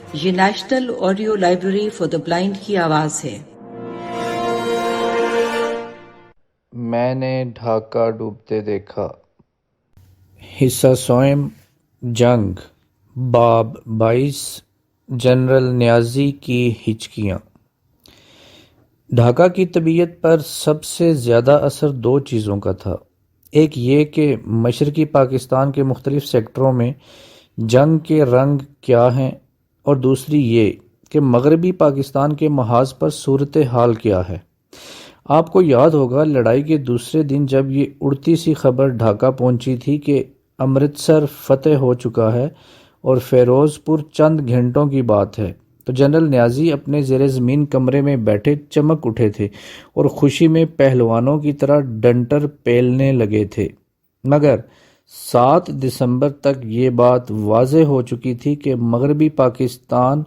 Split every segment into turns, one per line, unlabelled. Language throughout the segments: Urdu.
یہ national audio library for the blind کی آواز ہے۔
میں نے ڈھاکہ ڈوبتے دیکھا۔ حصہ سوم، جنگ، باب 22، جنرل نیازی کی ہچکیاں۔ ڈھاکہ کی طبیعت پر سب سے زیادہ اثر دو چیزوں کا تھا۔ ایک یہ کہ مشرقی پاکستان کے مختلف سیکٹروں میں جنگ کے رنگ کیا ہیں، اور دوسری یہ کہ مغربی پاکستان کے محاذ پر صورتحال کیا ہے۔ آپ کو یاد ہوگا لڑائی کے دوسرے دن جب یہ اڑتی سی خبر ڈھاکہ پہنچی تھی کہ امرتسر فتح ہو چکا ہے اور فیروز پور چند گھنٹوں کی بات ہے، تو جنرل نیازی اپنے زیر زمین کمرے میں بیٹھے چمک اٹھے تھے اور خوشی میں پہلوانوں کی طرح ڈنٹر پیلنے لگے تھے۔ مگر 7 دسمبر تک یہ بات واضح ہو چکی تھی کہ مغربی پاکستان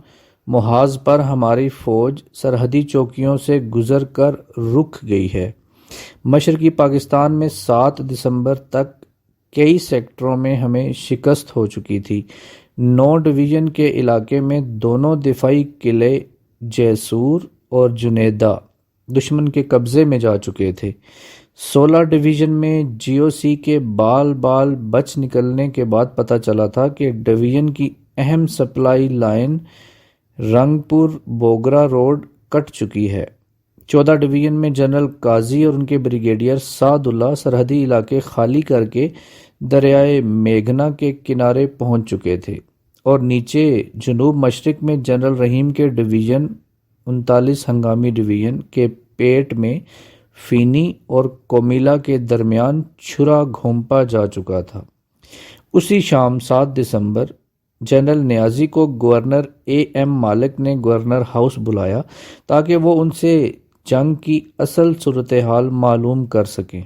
محاذ پر ہماری فوج سرحدی چوکیوں سے گزر کر رک گئی ہے۔ مشرقی پاکستان میں 7 دسمبر تک کئی سیکٹروں میں ہمیں شکست ہو چکی تھی۔ 9 ڈویژن کے علاقے میں دونوں دفاعی قلعے جیسور اور جنیدہ دشمن کے قبضے میں جا چکے تھے۔ 16 ڈویژن میں جی او سی کے بال بچ نکلنے کے بعد پتہ چلا تھا کہ ڈویژن کی اہم supply line Rangpur Bogra road کٹ چکی ہے۔ 14 ڈویژن میں جنرل قاضی اور ان کے بریگیڈیئر سعد اللہ سرحدی علاقے خالی کر کے دریائے میگھنا کے کنارے پہنچ چکے تھے، اور نیچے جنوب مشرق میں جنرل رحیم کے ڈویژن 39 ہنگامی ڈویژن کے پیٹ میں فینی اور کومیلا کے درمیان چھرا گھونپا جا چکا تھا۔ اسی شام 7 دسمبر جنرل نیازی کو گورنر اے ایم مالک نے گورنر ہاؤس بلایا تاکہ وہ ان سے جنگ کی اصل صورتحال معلوم کر سکیں۔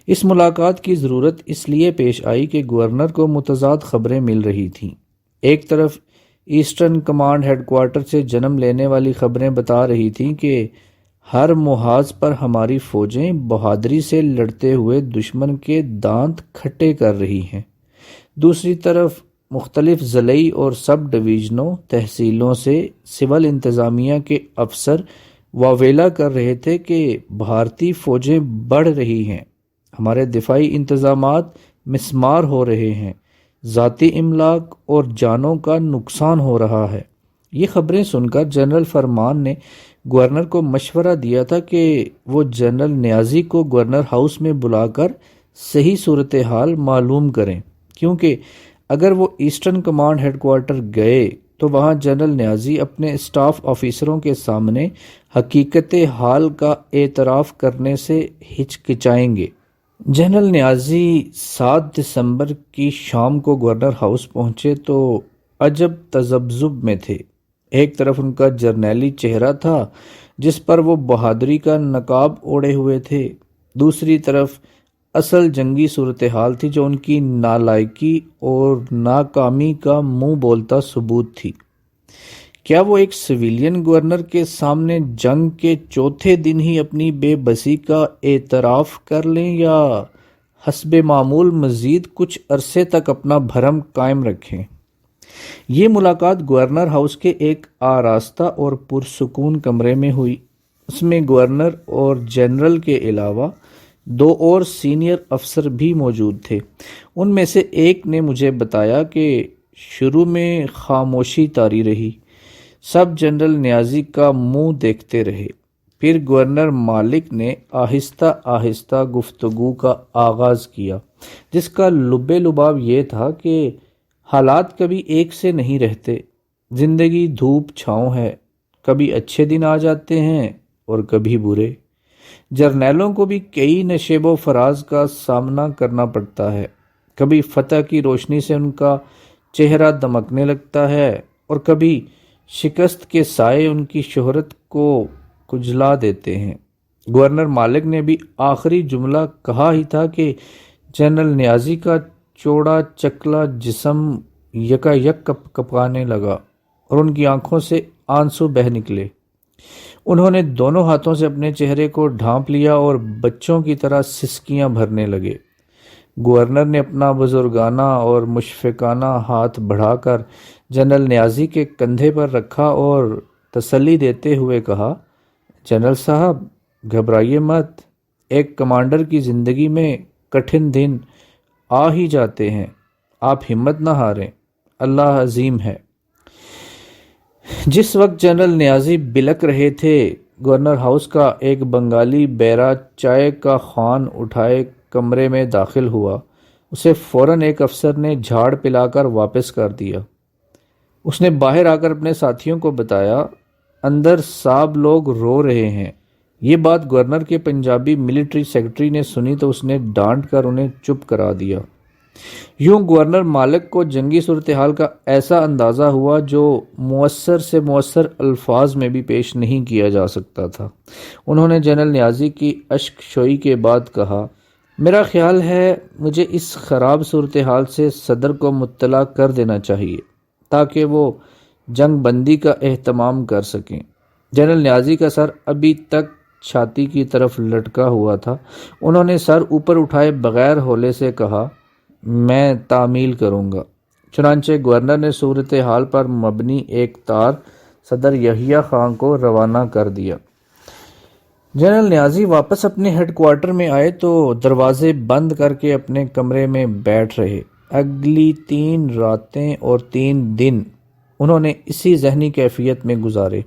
اس ملاقات کی ضرورت اس لیے پیش آئی کہ گورنر کو متضاد خبریں مل رہی تھیں۔ ایک طرف ایسٹرن کمانڈ ہیڈ کوارٹر سے جنم لینے والی خبریں بتا رہی تھیں کہ ہر محاذ پر ہماری فوجیں بہادری سے لڑتے ہوئے دشمن کے دانت کھٹے کر رہی ہیں۔ دوسری طرف مختلف ضلعی اور سب ڈویژنوں تحصیلوں سے سول انتظامیہ کے افسر واویلا کر رہے تھے کہ بھارتی فوجیں بڑھ رہی ہیں، ہمارے دفاعی انتظامات مسمار ہو رہے ہیں، ذاتی املاک اور جانوں کا نقصان ہو رہا ہے۔ یہ خبریں سن کر جنرل فرمان نے گورنر کو مشورہ دیا تھا کہ وہ جنرل نیازی کو گورنر ہاؤس میں بلا کر صحیح صورتحال معلوم کریں، کیونکہ اگر وہ ایسٹرن کمانڈ ہیڈ کوارٹر گئے تو وہاں جنرل نیازی اپنے اسٹاف آفیسروں کے سامنے حقیقت حال کا اعتراف کرنے سے ہچکچائیں گے۔ جنرل نیازی 7 دسمبر کی شام کو گورنر ہاؤس پہنچے تو عجب تذبذب میں تھے۔ ایک طرف ان کا جرنیلی چہرہ تھا جس پر وہ بہادری کا نقاب اوڑے ہوئے تھے، دوسری طرف اصل جنگی صورتحال تھی جو ان کی نالائکی اور ناکامی کا منہ بولتا ثبوت تھی۔ کیا وہ ایک سویلین گورنر کے سامنے جنگ کے چوتھے دن ہی اپنی بے بسی کا اعتراف کر لیں، یا حسب معمول مزید کچھ عرصے تک اپنا بھرم قائم رکھیں؟ یہ ملاقات گورنر ہاؤس کے ایک آراستہ اور پرسکون کمرے میں ہوئی۔ اس میں گورنر اور جنرل کے علاوہ 2 اور سینئر افسر بھی موجود تھے۔ ان میں سے ایک نے مجھے بتایا کہ شروع میں خاموشی طاری رہی، سب جنرل نیازی کا منہ دیکھتے رہے، پھر گورنر مالک نے آہستہ آہستہ گفتگو کا آغاز کیا، جس کا لب لباب یہ تھا کہ حالات کبھی ایک سے نہیں رہتے، زندگی دھوپ چھاؤں ہے، کبھی اچھے دن آ جاتے ہیں اور کبھی برے۔ جرنیلوں کو بھی کئی نشیب و فراز کا سامنا کرنا پڑتا ہے، کبھی فتح کی روشنی سے ان کا چہرہ دمکنے لگتا ہے اور کبھی شکست کے سائے ان کی شہرت کو کھجلا دیتے ہیں۔ گورنر مالک نے بھی آخری جملہ کہا ہی تھا کہ جنرل نیازی کا چوڑا چکلا جسم یکا یک کپکانے لگا اور ان کی آنکھوں سے آنسو بہہ نکلے۔ انہوں نے دونوں ہاتھوں سے اپنے چہرے کو ڈھانپ لیا اور بچوں کی طرح سسکیاں بھرنے لگے۔ گورنر نے اپنا بزرگانہ اور مشفقانہ ہاتھ بڑھا کر جنرل نیازی کے کندھے پر رکھا اور تسلی دیتے ہوئے کہا، جنرل صاحب گھبرائیے مت، ایک کمانڈر کی زندگی میں کٹھن دن آ ہی جاتے ہیں، آپ ہمت نہ ہاریں، اللہ عظیم ہے۔ جس وقت جنرل نیازی بلک رہے تھے، گورنر ہاؤس کا ایک بنگالی بیرا چائے کا خوان اٹھائے کمرے میں داخل ہوا۔ اسے فوراً ایک افسر نے جھاڑ پلا کر واپس کر دیا۔ اس نے باہر آ کر اپنے ساتھیوں کو بتایا، اندر صاحب لوگ رو رہے ہیں۔ یہ بات گورنر کے پنجابی ملٹری سیکرٹری نے سنی تو اس نے ڈانٹ کر انہیں چپ کرا دیا۔ یوں گورنر مالک کو جنگی صورتحال کا ایسا اندازہ ہوا جو مؤثر سے مؤثر الفاظ میں بھی پیش نہیں کیا جا سکتا تھا۔ انہوں نے جنرل نیازی کی اشک شوئی کے بعد کہا، میرا خیال ہے مجھے اس خراب صورتحال سے صدر کو مطلع کر دینا چاہیے تاکہ وہ جنگ بندی کا اہتمام کر سکیں۔ جنرل نیازی کا سر ابھی تک چھاتی کی طرف لٹکا ہوا تھا۔ انہوں نے سر اوپر اٹھائے بغیر ہولے سے کہا، میں تعمیل کروں گا۔ چنانچہ گورنر نے صورتحال پر مبنی ایک تار صدر یحییٰ خان کو روانہ کر دیا۔ جنرل نیازی واپس اپنے ہیڈ کوارٹر میں آئے تو دروازے بند کر کے اپنے کمرے میں بیٹھ رہے۔ اگلی 3 راتیں اور 3 دن انہوں نے اسی ذہنی کیفیت میں گزارے۔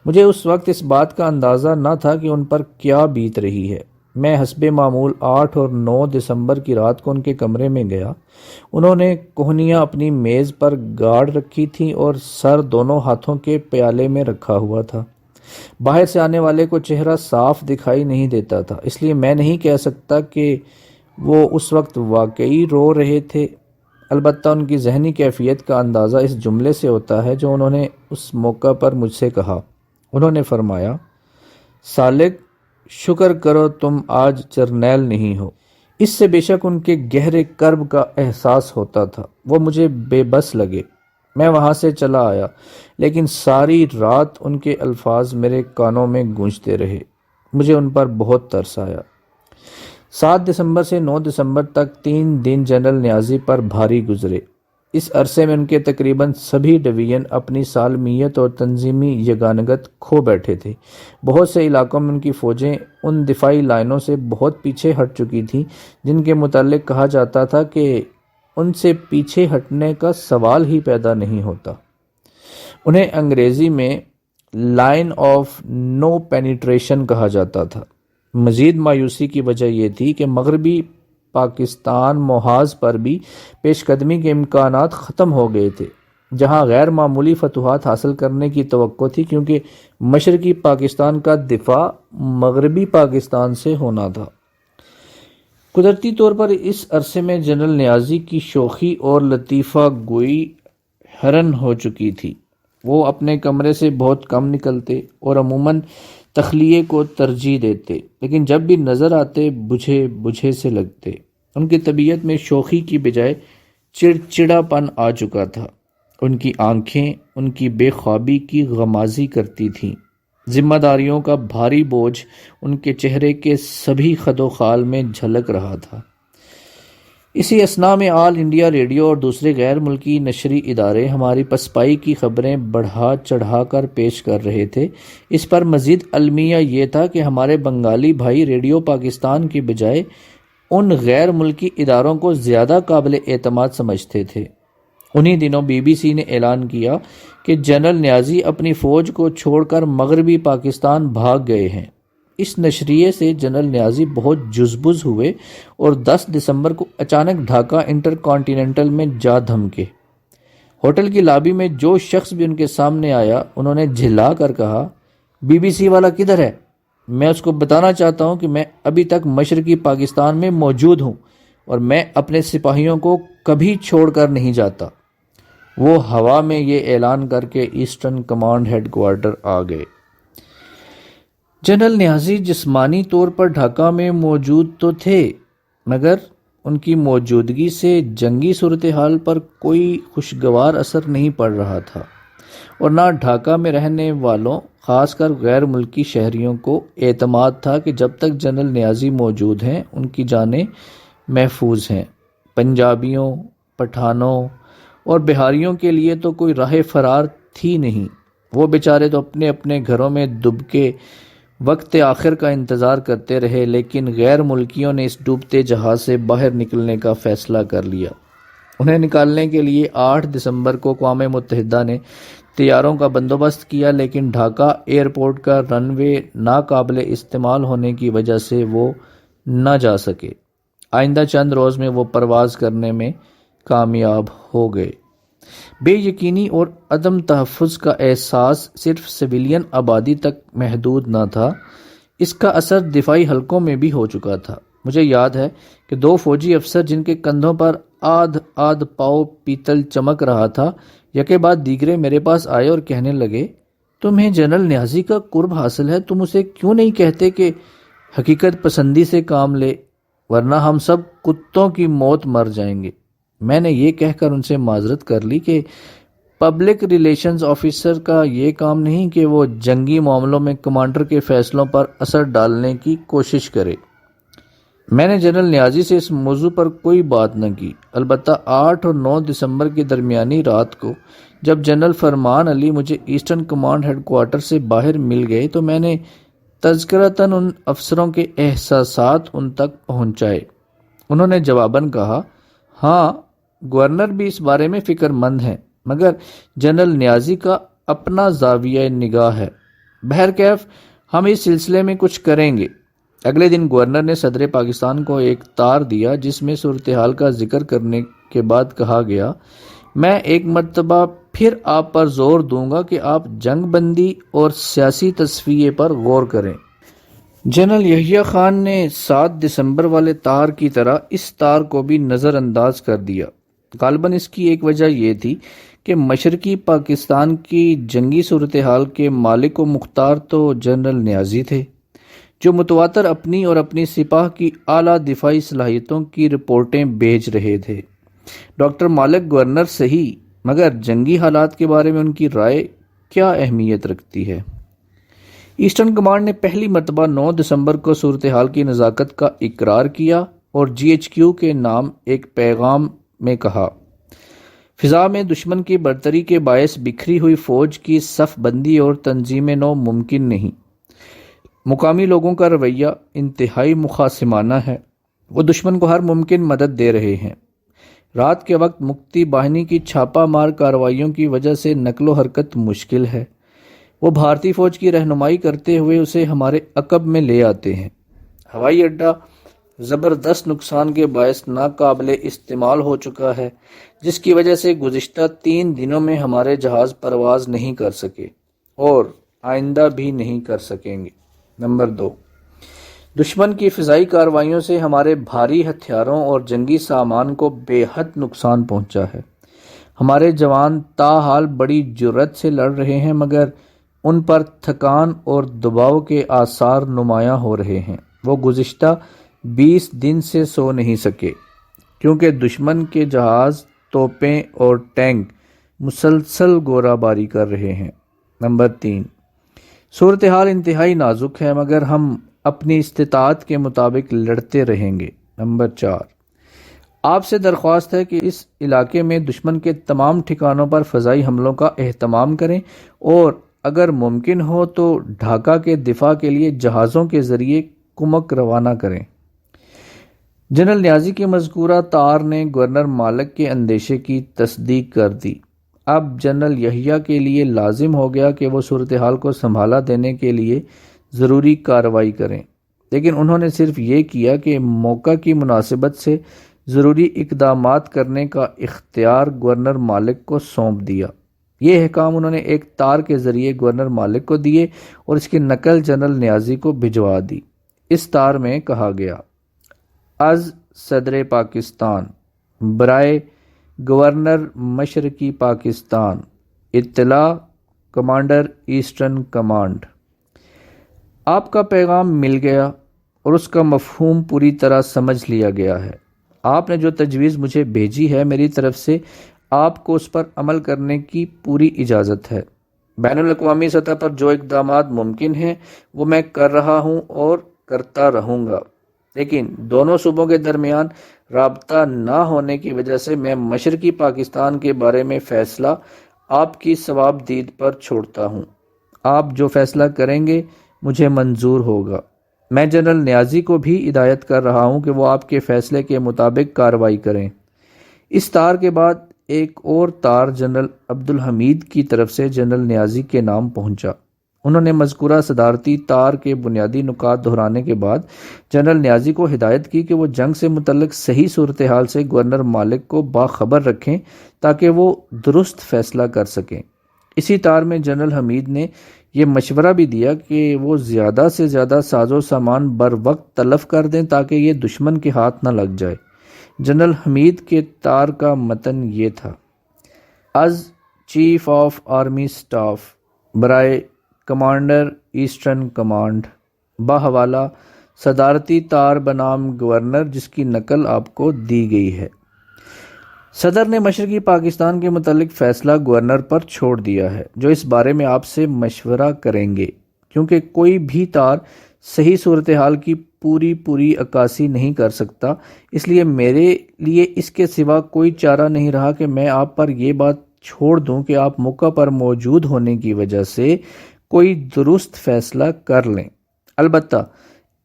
مجھے اس وقت اس بات کا اندازہ نہ تھا کہ ان پر کیا بیت رہی ہے۔ میں حسب معمول 8 اور 9 دسمبر کی رات کو ان کے کمرے میں گیا۔ انہوں نے کوہنیاں اپنی میز پر گاڑ رکھی تھیں اور سر دونوں ہاتھوں کے پیالے میں رکھا ہوا تھا۔ باہر سے آنے والے کو چہرہ صاف دکھائی نہیں دیتا تھا، اس لیے میں نہیں کہہ سکتا کہ وہ اس وقت واقعی رو رہے تھے۔ البتہ ان کی ذہنی کیفیت کا اندازہ اس جملے سے ہوتا ہے جو انہوں نے اس موقع پر مجھ سے کہا۔ انہوں نے فرمایا، سالک شکر کرو تم آج جرنیل نہیں ہو۔ اس سے بے شک ان کے گہرے کرب کا احساس ہوتا تھا۔ وہ مجھے بے بس لگے۔ میں وہاں سے چلا آیا، لیکن ساری رات ان کے الفاظ میرے کانوں میں گونجتے رہے۔ مجھے ان پر بہت ترس آیا۔ 7 دسمبر سے 9 دسمبر تک 3 دن جنرل نیازی پر بھاری گزرے۔ اس عرصے میں ان کے تقریباً سبھی ڈویژن اپنی سالمیت اور تنظیمی یگانگت کھو بیٹھے تھے۔ بہت سے علاقوں میں ان کی فوجیں ان دفاعی لائنوں سے بہت پیچھے ہٹ چکی تھیں جن کے متعلق کہا جاتا تھا کہ ان سے پیچھے ہٹنے کا سوال ہی پیدا نہیں ہوتا۔ انہیں انگریزی میں لائن آف نو پینیٹریشن کہا جاتا تھا۔ مزید مایوسی کی وجہ یہ تھی کہ مغربی پاکستان محاذ پر بھی پیش قدمی کے امکانات ختم ہو گئے تھے، جہاں غیر معمولی فتوحات حاصل کرنے کی توقع تھی کیونکہ مشرقی پاکستان کا دفاع مغربی پاکستان سے ہونا تھا۔ قدرتی طور پر اس عرصے میں جنرل نیازی کی شوخی اور لطیفہ گوئی حرن ہو چکی تھی۔ وہ اپنے کمرے سے بہت کم نکلتے اور عموماً تخلیے کو ترجیح دیتے، لیکن جب بھی نظر آتے بجھے بجھے سے لگتے۔ ان کی طبیعت میں شوخی کی بجائے چڑچڑا پن آ چکا تھا۔ ان کی آنکھیں ان کی بے خوابی کی غمازی کرتی تھیں۔ ذمہ داریوں کا بھاری بوجھ ان کے چہرے کے سبھی خد و خال میں جھلک رہا تھا۔ اسی اثناء میں آل انڈیا ریڈیو اور دوسرے غیر ملکی نشری ادارے ہماری پسپائی کی خبریں بڑھا چڑھا کر پیش کر رہے تھے۔ اس پر مزید المیہ یہ تھا کہ ہمارے بنگالی بھائی ریڈیو پاکستان کی بجائے ان غیر ملکی اداروں کو زیادہ قابل اعتماد سمجھتے تھے۔ انہی دنوں بی بی سی نے اعلان کیا کہ جنرل نیازی اپنی فوج کو چھوڑ کر مغربی پاکستان بھاگ گئے ہیں۔ اس نشریے سے جنرل نیازی بہت جزبز ہوئے اور 10 دسمبر کو اچانک ڈھاکہ انٹر کانٹیننٹل میں جا دھمکے۔ ہوٹل کی لابی میں جو شخص بھی ان کے سامنے آیا انہوں نے جھلا کر کہا، بی بی سی والا کدھر ہے؟ میں اس کو بتانا چاہتا ہوں کہ میں ابھی تک مشرقی پاکستان میں موجود ہوں اور میں اپنے سپاہیوں کو کبھی چھوڑ کر نہیں جاتا۔ وہ ہوا میں یہ اعلان کر کے ایسٹرن کمانڈ ہیڈ کوارٹر آ گئے۔ جنرل نیازی جسمانی طور پر ڈھاکہ میں موجود تو تھے، مگر ان کی موجودگی سے جنگی صورتحال پر کوئی خوشگوار اثر نہیں پڑ رہا تھا، اور نہ ڈھاکہ میں رہنے والوں خاص کر غیر ملکی شہریوں کو اعتماد تھا کہ جب تک جنرل نیازی موجود ہیں ان کی جانیں محفوظ ہیں۔ پنجابیوں، پٹھانوں اور بہاریوں کے لیے تو کوئی راہ فرار تھی نہیں۔ وہ بیچارے تو اپنے اپنے گھروں میں دب کے وقت آخر کا انتظار کرتے رہے، لیکن غیر ملکیوں نے اس ڈوبتے جہاز سے باہر نکلنے کا فیصلہ کر لیا۔ انہیں نکالنے کے لیے 8 دسمبر کو اقوام متحدہ نے طیاروں کا بندوبست کیا، لیکن ڈھاکہ ایئرپورٹ کا رن وے ناقابل استعمال ہونے کی وجہ سے وہ نہ جا سکے۔ آئندہ چند روز میں وہ پرواز کرنے میں کامیاب ہو گئے۔ بے یقینی اور عدم تحفظ کا احساس صرف سویلین آبادی تک محدود نہ تھا، اس کا اثر دفاعی حلقوں میں بھی ہو چکا تھا۔ مجھے یاد ہے کہ 2 فوجی افسر جن کے کندھوں پر آدھ پاؤ پیتل چمک رہا تھا، یکے بعد دیگرے میرے پاس آئے اور کہنے لگے، تمہیں جنرل نیازی کا قرب حاصل ہے، تم اسے کیوں نہیں کہتے کہ حقیقت پسندی سے کام لے، ورنہ ہم سب کتوں کی موت مر جائیں گے۔ میں نے یہ کہہ کر ان سے معذرت کر لی کہ پبلک ریلیشنز آفیسر کا یہ کام نہیں کہ وہ جنگی معاملوں میں کمانڈر کے فیصلوں پر اثر ڈالنے کی کوشش کرے۔ میں نے جنرل نیازی سے اس موضوع پر کوئی بات نہ کی، البتہ 8 اور 9 دسمبر کی درمیانی رات کو جب جنرل فرمان علی مجھے ایسٹرن کمانڈ ہیڈ کوارٹر سے باہر مل گئے تو میں نے تذکرتاً ان افسروں کے احساسات ان تک پہنچائے۔ انہوں نے جواباً کہا، ہاں گورنر بھی اس بارے میں فکر مند ہیں، مگر جنرل نیازی کا اپنا زاویہ نگاہ ہے۔ بہرکیف ہم اس سلسلے میں کچھ کریں گے۔ اگلے دن گورنر نے صدر پاکستان کو ایک تار دیا جس میں صورتحال کا ذکر کرنے کے بعد کہا گیا، میں ایک مرتبہ پھر آپ پر زور دوں گا کہ آپ جنگ بندی اور سیاسی تصفیے پر غور کریں۔ جنرل یحییٰ خان نے 7 دسمبر والے تار کی طرح اس تار کو بھی نظر انداز کر دیا۔ غالباً اس کی ایک وجہ یہ تھی کہ مشرقی پاکستان کی جنگی صورتحال کے مالک و مختار تو جنرل نیازی تھے، جو متواتر اپنی اور اپنی سپاہ کی اعلیٰ دفاعی صلاحیتوں کی رپورٹیں بھیج رہے تھے۔ ڈاکٹر مالک گورنر صحیح، مگر جنگی حالات کے بارے میں ان کی رائے کیا اہمیت رکھتی ہے؟ ایسٹرن کمانڈ نے پہلی مرتبہ 9 دسمبر کو صورتحال کی نزاکت کا اقرار کیا اور GHQ کے نام ایک پیغام میں کہا، فضا میں دشمن کی برتری کے باعث بکھری ہوئی فوج کی صف بندی اور تنظیم نو ممکن نہیں۔ مقامی لوگوں کا رویہ انتہائی مخاصمانہ ہے، وہ دشمن کو ہر ممکن مدد دے رہے ہیں۔ رات کے وقت مکتی باہنی کی چھاپہ مار کارروائیوں کی وجہ سے نقل و حرکت مشکل ہے، وہ بھارتی فوج کی رہنمائی کرتے ہوئے اسے ہمارے عقب میں لے آتے ہیں۔ ہوائی اڈہ زبردست نقصان کے باعث ناقابل استعمال ہو چکا ہے، جس کی وجہ سے گزشتہ 3 دنوں میں ہمارے جہاز پرواز نہیں کر سکے اور آئندہ بھی نہیں کر سکیں گے۔ نمبر 2، دشمن کی فضائی کارروائیوں سے ہمارے بھاری ہتھیاروں اور جنگی سامان کو بے حد نقصان پہنچا ہے۔ ہمارے جوان تاحال بڑی جرأت سے لڑ رہے ہیں، مگر ان پر تھکان اور دباؤ کے آثار نمایاں ہو رہے ہیں۔ وہ گزشتہ 20 دن سے سو نہیں سکے، کیونکہ دشمن کے جہاز، توپیں اور ٹینک مسلسل گورہ باری کر رہے ہیں۔ نمبر 3، صورتحال انتہائی نازک ہے، مگر ہم اپنی استطاعت کے مطابق لڑتے رہیں گے۔ نمبر 4، آپ سے درخواست ہے کہ اس علاقے میں دشمن کے تمام ٹھکانوں پر فضائی حملوں کا اہتمام کریں اور اگر ممکن ہو تو ڈھاکہ کے دفاع کے لیے جہازوں کے ذریعے کمک روانہ کریں۔ جنرل نیازی کی مذکورہ تار نے گورنر مالک کے اندیشے کی تصدیق کر دی۔ اب جنرل یحییٰ کے لیے لازم ہو گیا کہ وہ صورتحال کو سنبھالا دینے کے لیے ضروری کارروائی کریں، لیکن انہوں نے صرف یہ کیا کہ موقع کی مناسبت سے ضروری اقدامات کرنے کا اختیار گورنر مالک کو سونپ دیا۔ یہ احکام انہوں نے ایک تار کے ذریعے گورنر مالک کو دیے اور اس کی نقل جنرل نیازی کو بھجوا دی۔ اس تار میں کہا گیا، از صدر پاکستان برائے گورنر مشرقی پاکستان اطلاع، کمانڈر ایسٹرن کمانڈ۔ آپ کا پیغام مل گیا اور اس کا مفہوم پوری طرح سمجھ لیا گیا ہے۔ آپ نے جو تجویز مجھے بھیجی ہے، میری طرف سے آپ کو اس پر عمل کرنے کی پوری اجازت ہے۔ بین الاقوامی سطح پر جو اقدامات ممکن ہیں وہ میں کر رہا ہوں اور کرتا رہوں گا۔ لیکن دونوں صوبوں کے درمیان رابطہ نہ ہونے کی وجہ سے میں مشرقی پاکستان کے بارے میں فیصلہ آپ کی ثواب دید پر چھوڑتا ہوں۔ آپ جو فیصلہ کریں گے مجھے منظور ہوگا۔ میں جنرل نیازی کو بھی ہدایت کر رہا ہوں کہ وہ آپ کے فیصلے کے مطابق کارروائی کریں۔ اس تار کے بعد ایک اور تار جنرل عبدالحمید کی طرف سے جنرل نیازی کے نام پہنچا۔ انہوں نے مذکورہ صدارتی تار کے بنیادی نکات دہرانے کے بعد جنرل نیازی کو ہدایت کی کہ وہ جنگ سے متعلق صحیح صورتحال سے گورنر مالک کو باخبر رکھیں تاکہ وہ درست فیصلہ کر سکیں۔ اسی تار میں جنرل حمید نے یہ مشورہ بھی دیا کہ وہ زیادہ سے زیادہ ساز و سامان بر وقت تلف کر دیں تاکہ یہ دشمن کے ہاتھ نہ لگ جائے۔ جنرل حمید کے تار کا متن یہ تھا: از چیف آف آرمی سٹاف برائے کمانڈر ایسٹرن کمانڈ، بحوالہ صدارتی تار بنام گورنر، جس کی نقل آپ کو دی گئی ہے۔ صدر نے مشرقی پاکستان کے متعلق فیصلہ گورنر پر چھوڑ دیا ہے، جو اس بارے میں آپ سے مشورہ کریں گے۔ کیونکہ کوئی بھی تار صحیح صورتحال کی پوری عکاسی نہیں کر سکتا، اس لیے میرے لیے اس کے سوا کوئی چارہ نہیں رہا کہ میں آپ پر یہ بات چھوڑ دوں کہ آپ موقع پر موجود ہونے کی وجہ سے کوئی درست فیصلہ کر لیں۔ البتہ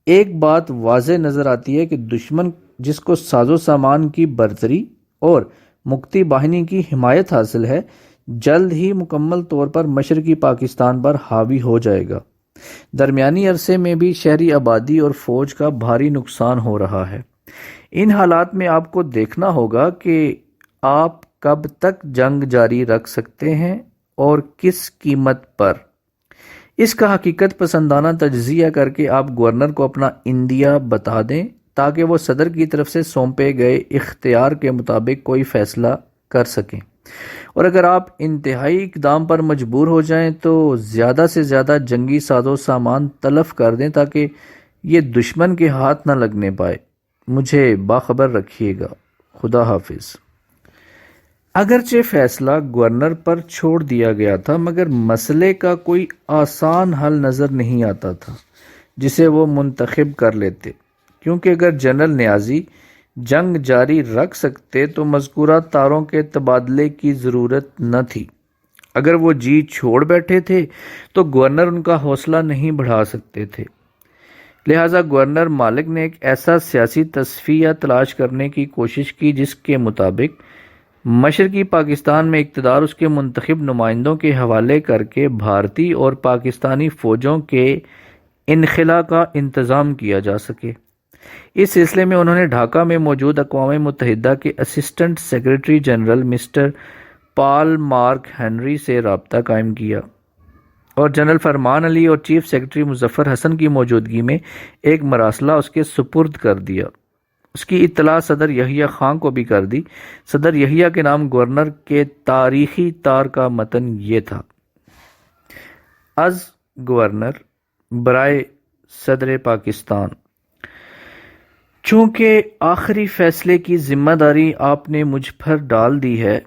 ایک بات واضح نظر آتی ہے کہ دشمن جس کو ساز و سامان کی برتری اور مکتی باہنی کی حمایت حاصل ہے، جلد ہی مکمل طور پر مشرقی پاکستان پر حاوی ہو جائے گا۔ درمیانی عرصے میں بھی شہری آبادی اور فوج کا بھاری نقصان ہو رہا ہے۔ ان حالات میں آپ کو دیکھنا ہوگا کہ آپ کب تک جنگ جاری رکھ سکتے ہیں اور کس قیمت پر۔ اس کا حقیقت پسندانہ تجزیہ کر کے آپ گورنر کو اپنا اندیہ بتا دیں تاکہ وہ صدر کی طرف سے سونپے گئے اختیار کے مطابق کوئی فیصلہ کر سکیں، اور اگر آپ انتہائی اقدام پر مجبور ہو جائیں تو زیادہ سے زیادہ جنگی ساز و سامان تلف کر دیں تاکہ یہ دشمن کے ہاتھ نہ لگنے پائے۔ مجھے باخبر رکھیے گا۔ خدا حافظ۔ اگرچہ فیصلہ گورنر پر چھوڑ دیا گیا تھا، مگر مسئلے کا کوئی آسان حل نظر نہیں آتا تھا جسے وہ منتخب کر لیتے، کیونکہ اگر جنرل نیازی جنگ جاری رکھ سکتے تو مذکورہ تاروں کے تبادلے کی ضرورت نہ تھی۔ اگر وہ جی چھوڑ بیٹھے تھے تو گورنر ان کا حوصلہ نہیں بڑھا سکتے تھے۔ لہٰذا گورنر مالک نے ایک ایسا سیاسی تصفیہ تلاش کرنے کی کوشش کی جس کے مطابق مشرقی پاکستان میں اقتدار اس کے منتخب نمائندوں کے حوالے کر کے بھارتی اور پاکستانی فوجوں کے انخلا کا انتظام کیا جا سکے۔ اس سلسلے میں انہوں نے ڈھاکہ میں موجود اقوام متحدہ کے اسسٹنٹ سیکرٹری جنرل مسٹر پال مارک ہنری سے رابطہ قائم کیا اور جنرل فرمان علی اور چیف سیکرٹری مظفر حسن کی موجودگی میں ایک مراسلہ اس کے سپرد کر دیا۔ اس کی اطلاع صدر یحییٰ خان کو بھی کر دی۔ صدر یحییٰ کے نام گورنر کے تاریخی تار کا متن یہ تھا: از گورنر برائے صدر پاکستان، چونکہ آخری فیصلے کی ذمہ داری آپ نے مجھ پر ڈال دی ہے،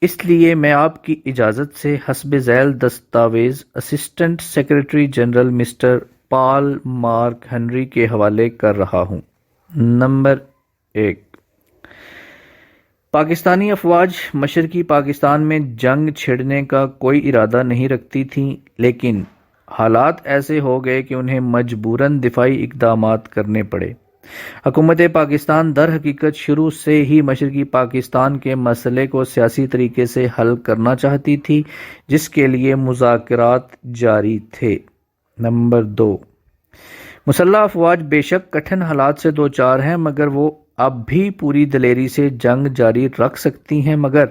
اس لیے میں آپ کی اجازت سے حسب ذیل دستاویز اسسٹنٹ سیکرٹری جنرل مسٹر پال مارک ہنری کے حوالے کر رہا ہوں۔ نمبر 1، پاکستانی افواج مشرقی پاکستان میں جنگ چھیڑنے کا کوئی ارادہ نہیں رکھتی تھیں، لیکن حالات ایسے ہو گئے کہ انہیں مجبوراً دفاعی اقدامات کرنے پڑے۔ حکومت پاکستان در حقیقت شروع سے ہی مشرقی پاکستان کے مسئلے کو سیاسی طریقے سے حل کرنا چاہتی تھی، جس کے لیے مذاکرات جاری تھے۔ نمبر 2، مسلح افواج بے شک کٹھن حالات سے دوچار ہیں، مگر وہ اب بھی پوری دلیری سے جنگ جاری رکھ سکتی ہیں، مگر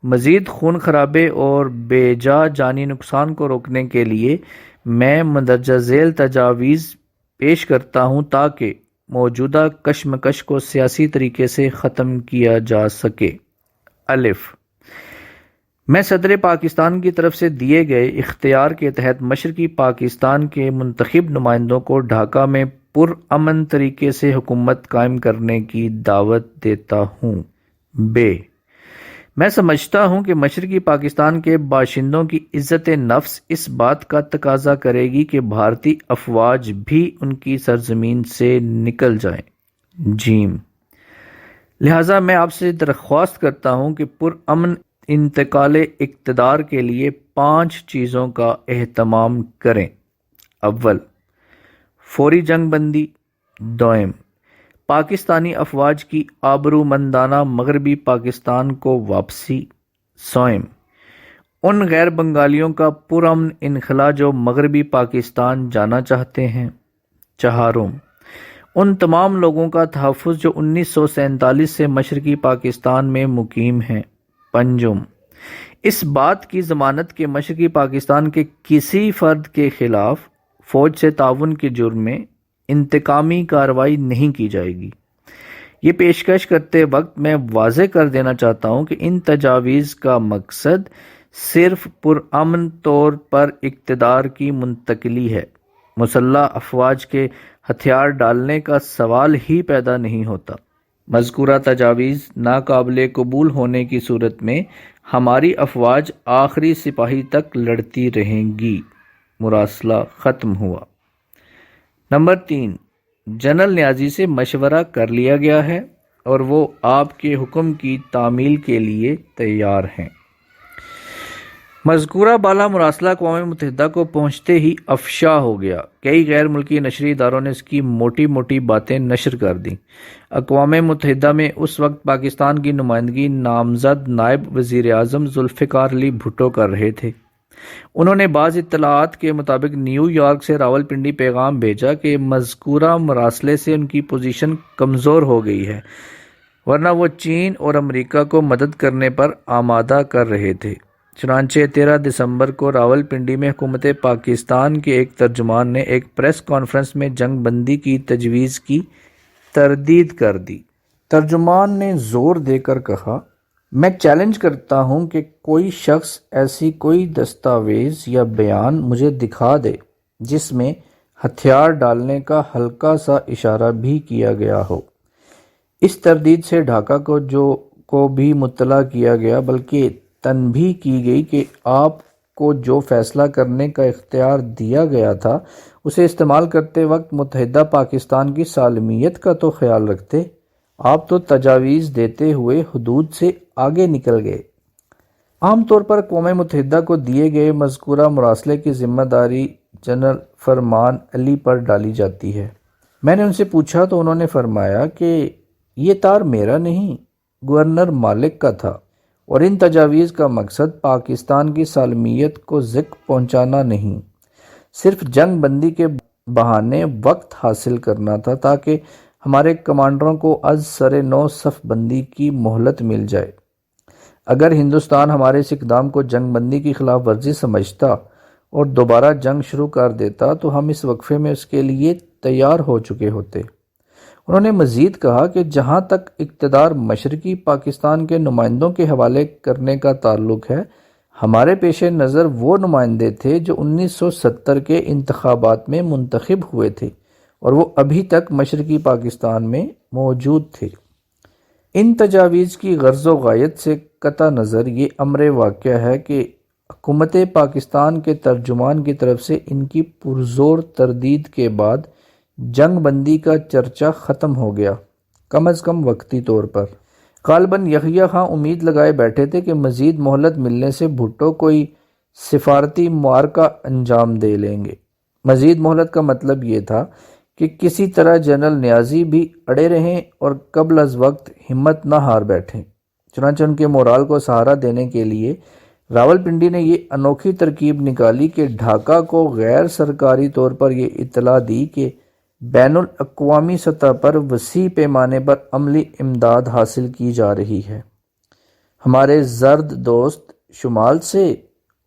مزید خون خرابے اور بے جا جانی نقصان کو روکنے کے لیے میں مندرجہ ذیل تجاویز پیش کرتا ہوں تاکہ موجودہ کشمکش کو سیاسی طریقے سے ختم کیا جا سکے۔ الف، میں صدر پاکستان کی طرف سے دیے گئے اختیار کے تحت مشرقی پاکستان کے منتخب نمائندوں کو ڈھاکہ میں پرامن طریقے سے حکومت قائم کرنے کی دعوت دیتا ہوں۔ ب، میں سمجھتا ہوں کہ مشرقی پاکستان کے باشندوں کی عزت نفس اس بات کا تقاضا کرے گی کہ بھارتی افواج بھی ان کی سرزمین سے نکل جائیں۔ جیم، لہٰذا میں آپ سے درخواست کرتا ہوں کہ پرامن انتقال اقتدار کے لیے 5 چیزوں کا اہتمام کریں۔ اول، فوری جنگ بندی۔ دوئم، پاکستانی افواج کی آبرومندانہ مغربی پاکستان کو واپسی۔ سوئم، ان غیر بنگالیوں کا پرامن انخلا جو مغربی پاکستان جانا چاہتے ہیں۔ چہارم، ان تمام لوگوں کا تحفظ جو 1947 سے مشرقی پاکستان میں مقیم ہیں۔ پنجم، اس بات کی ضمانت کہ مشرقی پاکستان کے کسی فرد کے خلاف فوج سے تعاون کے جرم میں انتقامی کارروائی نہیں کی جائے گی۔ یہ پیشکش کرتے وقت میں واضح کر دینا چاہتا ہوں کہ ان تجاویز کا مقصد صرف پرامن طور پر اقتدار کی منتقلی ہے۔ مسلح افواج کے ہتھیار ڈالنے کا سوال ہی پیدا نہیں ہوتا۔ مذکورہ تجاویز ناقابل قبول ہونے کی صورت میں ہماری افواج آخری سپاہی تک لڑتی رہیں گی۔ مراسلہ ختم ہوا۔ نمبر 3، جنرل نیازی سے مشورہ کر لیا گیا ہے اور وہ آپ کے حکم کی تعمیل کے لیے تیار ہیں۔ مذکورہ بالا مراسلہ اقوام متحدہ کو پہنچتے ہی افشا ہو گیا۔ کئی غیر ملکی نشری اداروں نے اس کی موٹی موٹی باتیں نشر کر دیں۔ اقوام متحدہ میں اس وقت پاکستان کی نمائندگی نامزد نائب وزیر اعظم ذوالفقار علی بھٹو کر رہے تھے۔ انہوں نے بعض اطلاعات کے مطابق نیو یارک سے راولپنڈی پیغام بھیجا کہ مذکورہ مراسلے سے ان کی پوزیشن کمزور ہو گئی ہے، ورنہ وہ چین اور امریکہ کو مدد کرنے پر آمادہ کر رہے تھے۔ چنانچہ 13 دسمبر کو راولپنڈی میں حکومت پاکستان کے ایک ترجمان نے ایک پریس کانفرنس میں جنگ بندی کی تجویز کی تردید کر دی۔ ترجمان نے زور دے کر کہا، میں چیلنج کرتا ہوں کہ کوئی شخص ایسی کوئی دستاویز یا بیان مجھے دکھا دے جس میں ہتھیار ڈالنے کا ہلکا سا اشارہ بھی کیا گیا ہو۔ اس تردید سے ڈھاکہ کو بھی مطلع کیا گیا، بلکہ تنبیہ کی گئی کہ آپ کو جو فیصلہ کرنے کا اختیار دیا گیا تھا اسے استعمال کرتے وقت متحدہ پاکستان کی سالمیت کا تو خیال رکھتے، آپ تو تجاویز دیتے ہوئے حدود سے آگے نکل گئے۔ عام طور پر اقوام متحدہ کو دیے گئے مذکورہ مراسلے کی ذمہ داری جنرل فرمان علی پر ڈالی جاتی ہے۔ میں نے ان سے پوچھا تو انہوں نے فرمایا کہ یہ تار میرا نہیں، گورنر مالک کا تھا، اور ان تجاویز کا مقصد پاکستان کی سالمیت کو زک پہنچانا نہیں، صرف جنگ بندی کے بہانے وقت حاصل کرنا تھا تاکہ ہمارے کمانڈروں کو از سر نو صف بندی کی مہلت مل جائے۔ اگر ہندوستان ہمارے اس اقدام کو جنگ بندی کی خلاف ورزی سمجھتا اور دوبارہ جنگ شروع کر دیتا تو ہم اس وقفے میں اس کے لیے تیار ہو چکے ہوتے۔ انہوں نے مزید کہا کہ جہاں تک اقتدار مشرقی پاکستان کے نمائندوں کے حوالے کرنے کا تعلق ہے، ہمارے پیش نظر وہ نمائندے تھے جو 1970 کے انتخابات میں منتخب ہوئے تھے اور وہ ابھی تک مشرقی پاکستان میں موجود تھے۔ ان تجاویز کی غرض و غایت سے قطع نظر یہ امر واقعہ ہے کہ حکومت پاکستان کے ترجمان کی طرف سے ان کی پرزور تردید کے بعد جنگ بندی کا چرچا ختم ہو گیا، کم از کم وقتی طور پر۔ غالباً یحییٰ خان امید لگائے بیٹھے تھے کہ مزید مہلت ملنے سے بھٹو کوئی سفارتی معرکہ انجام دے لیں گے۔ مزید مہلت کا مطلب یہ تھا کہ کسی طرح جنرل نیازی بھی اڑے رہیں اور قبل از وقت ہمت نہ ہار بیٹھیں۔ چنانچہ ان کے مورال کو سہارا دینے کے لیے راولپنڈی نے یہ انوکھی ترکیب نکالی کہ ڈھاکہ کو غیر سرکاری طور پر یہ اطلاع دی کہ بین الاقوامی سطح پر وسیع پیمانے پر عملی امداد حاصل کی جا رہی ہے۔ ہمارے زرد دوست شمال سے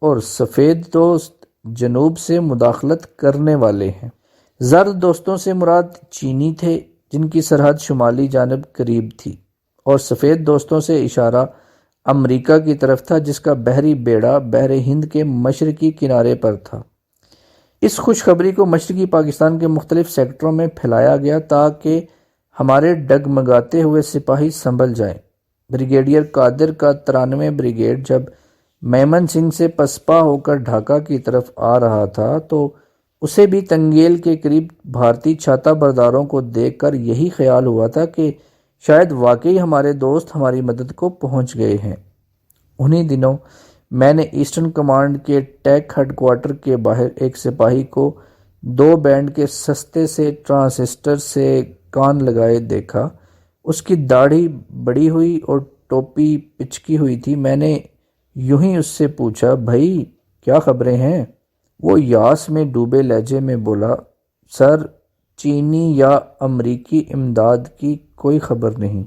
اور سفید دوست جنوب سے مداخلت کرنے والے ہیں۔ زرد دوستوں سے مراد چینی تھے جن کی سرحد شمالی جانب قریب تھی، اور سفید دوستوں سے اشارہ امریکہ کی طرف تھا جس کا بحری بیڑا بحر ہند کے مشرقی کنارے پر تھا۔ اس خوشخبری کو مشرقی پاکستان کے مختلف سیکٹروں میں پھیلایا گیا تاکہ ہمارے ڈگمگاتے ہوئے سپاہی سنبھل جائیں۔ بریگیڈیئر قادر کا 93 بریگیڈ جب میمن سنگھ سے پسپا ہو کر ڈھاکہ کی طرف آ رہا تھا تو اسے بھی تنگیل کے قریب بھارتی چھاتا برداروں کو دیکھ کر یہی خیال ہوا تھا کہ شاید واقعی ہمارے دوست ہماری مدد کو پہنچ گئے ہیں۔ انہی دنوں میں نے ایسٹرن کمانڈ کے ٹیک ہیڈ کوارٹر کے باہر ایک سپاہی کو 2 بینڈ کے سستے سے ٹرانسسٹر سے کان لگائے دیکھا۔ اس کی داڑھی بڑی ہوئی اور ٹوپی پچکی ہوئی تھی۔ میں نے یوں ہی اس سے پوچھا، بھائی کیا خبریں ہیں؟ وہ یاس میں ڈوبے لہجے میں بولا، سر چینی یا امریکی امداد کی کوئی خبر نہیں۔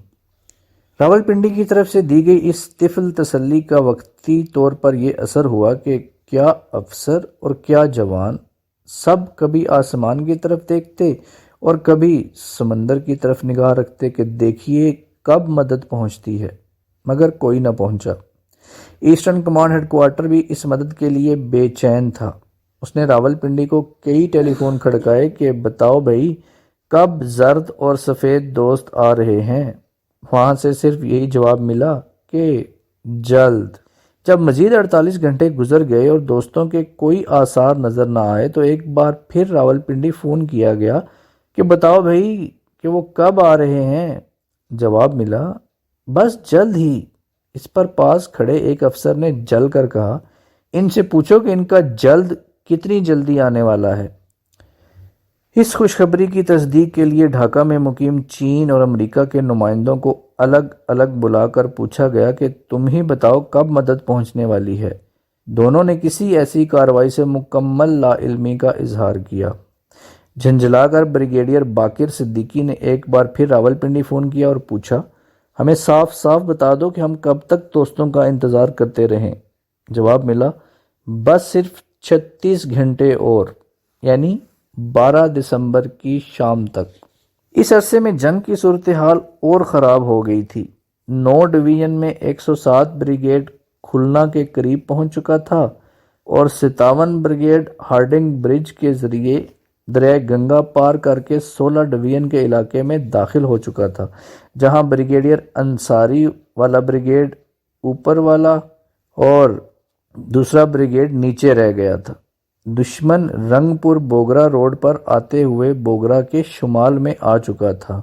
راولپنڈی کی طرف سے دی گئی اس طفل تسلی کا وقتی طور پر یہ اثر ہوا کہ کیا افسر اور کیا جوان سب کبھی آسمان کی طرف دیکھتے اور کبھی سمندر کی طرف نگاہ رکھتے کہ دیکھیے کب مدد پہنچتی ہے، مگر کوئی نہ پہنچا۔ ایسٹرن کمانڈ ہیڈ کوارٹر بھی اس مدد کے لیے بے چین تھا۔ اس نے راولپنڈی کو کئی ٹیلی فون کھڑکائے کہ بتاؤ بھائی کب زرد اور سفید دوست آ رہے ہیں؟ وہاں سے صرف یہی جواب ملا کہ جلد۔ جب مزید 48 گھنٹے گزر گئے اور دوستوں کے کوئی آثار نظر نہ آئے تو ایک بار پھر راولپنڈی فون کیا گیا کہ بتاؤ بھائی کہ وہ کب آ رہے ہیں؟ جواب ملا، بس جلد ہی۔ اس پر پاس کھڑے ایک افسر نے جل کر کہا، ان سے پوچھو کہ ان کا جلد کتنی جلدی آنے والا ہے۔ اس خوشخبری کی تصدیق کے لیے ڈھاکہ میں مقیم چین اور امریکہ کے نمائندوں کو الگ الگ بلا کر پوچھا گیا کہ تم ہی بتاؤ کب مدد پہنچنے والی ہے۔ دونوں نے کسی ایسی کارروائی سے مکمل لا علمی کا اظہار کیا۔ جھنجھلا کر بریگیڈیئر باقر صدیقی نے ایک بار پھر راولپنڈی فون کیا اور پوچھا، ہمیں صاف صاف بتا دو کہ ہم کب تک دوستوں کا انتظار کرتے رہیں؟ جواب ملا، بس صرف 36 گھنٹے اور، یعنی 12 دسمبر کی شام تک۔ اس عرصے میں جنگ کی صورتحال اور خراب ہو گئی تھی۔ 9 ڈویژن میں 107 بریگیڈ کھلنا کے قریب پہنچ چکا تھا اور 57 بریگیڈ ہارڈنگ برج کے ذریعے دریائے گنگا پار کر کے 16 ڈویژن کے علاقے میں داخل ہو چکا تھا، جہاں بریگیڈیئر انصاری والا بریگیڈ اوپر والا اور دوسرا بریگیڈ نیچے رہ گیا تھا۔ دشمن رنگپور بوگرا روڈ پر آتے ہوئے بوگرا کے شمال میں آ چکا تھا۔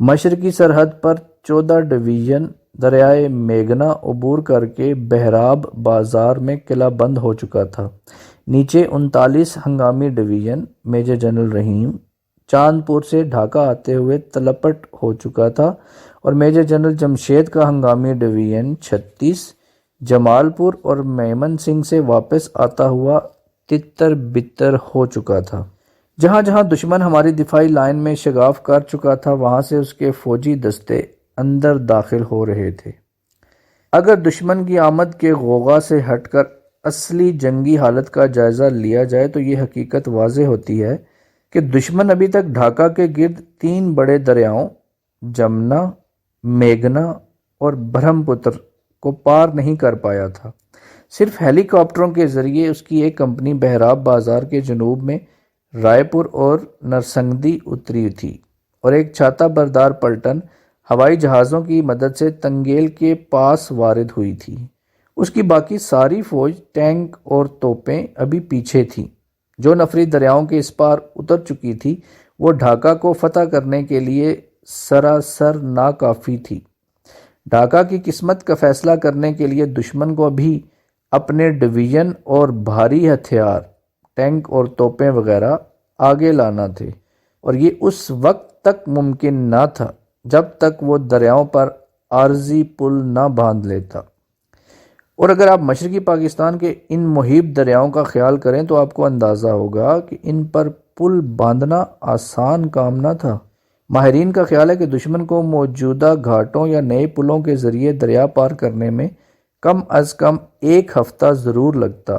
مشرقی سرحد پر 14 ڈویژن دریائے میگنا عبور کر کے بہراب بازار میں قلعہ بند ہو چکا تھا۔ نیچے 39 ہنگامی ڈویژن میجر جنرل رحیم چاندپور سے ڈھاکہ آتے ہوئے تلپٹ ہو چکا تھا اور میجر جنرل جمشید کا ہنگامی ڈویژن 36 جمال پور اور میمن سنگھ سے واپس آتا ہوا تتر بتر ہو چکا تھا۔ جہاں جہاں دشمن ہماری دفاعی لائن میں شگاف کر چکا تھا وہاں سے اس کے فوجی دستے اندر داخل ہو رہے تھے۔ اگر دشمن کی آمد کے غوغا سے ہٹ کر اصلی جنگی حالت کا جائزہ لیا جائے تو یہ حقیقت واضح ہوتی ہے کہ دشمن ابھی تک ڈھاکہ کے گرد 3 بڑے دریاؤں جمنا، میگنا اور برہم پتر کو پار نہیں کر پایا تھا۔ صرف ہیلی کاپٹروں کے ذریعے اس کی ایک کمپنی بہراب بازار کے جنوب میں رائے پور اور نرسنگدی اتری تھی اور ایک چھاتا بردار پلٹن ہوائی جہازوں کی مدد سے تنگیل کے پاس وارد ہوئی تھی۔ اس کی باقی ساری فوج، ٹینک اور توپیں ابھی پیچھے تھیں۔ جو نفری دریاؤں کے اس پار اتر چکی تھی وہ ڈھاکہ کو فتح کرنے کے لیے سراسر ناکافی تھی۔ ڈھاکہ کی قسمت کا فیصلہ کرنے کے لیے دشمن کو ابھی اپنے ڈویژن اور بھاری ہتھیار، ٹینک اور توپیں وغیرہ آگے لانا تھے، اور یہ اس وقت تک ممکن نہ تھا جب تک وہ دریاؤں پر عارضی پل نہ باندھ لیتا۔ اور اگر آپ مشرقی پاکستان کے ان محیط دریاؤں کا خیال کریں تو آپ کو اندازہ ہوگا کہ ان پر پل باندھنا آسان کام نہ تھا۔ ماہرین کا خیال ہے کہ دشمن کو موجودہ گھاٹوں یا نئے پلوں کے ذریعے دریا پار کرنے میں کم از کم 1 ہفتہ ضرور لگتا۔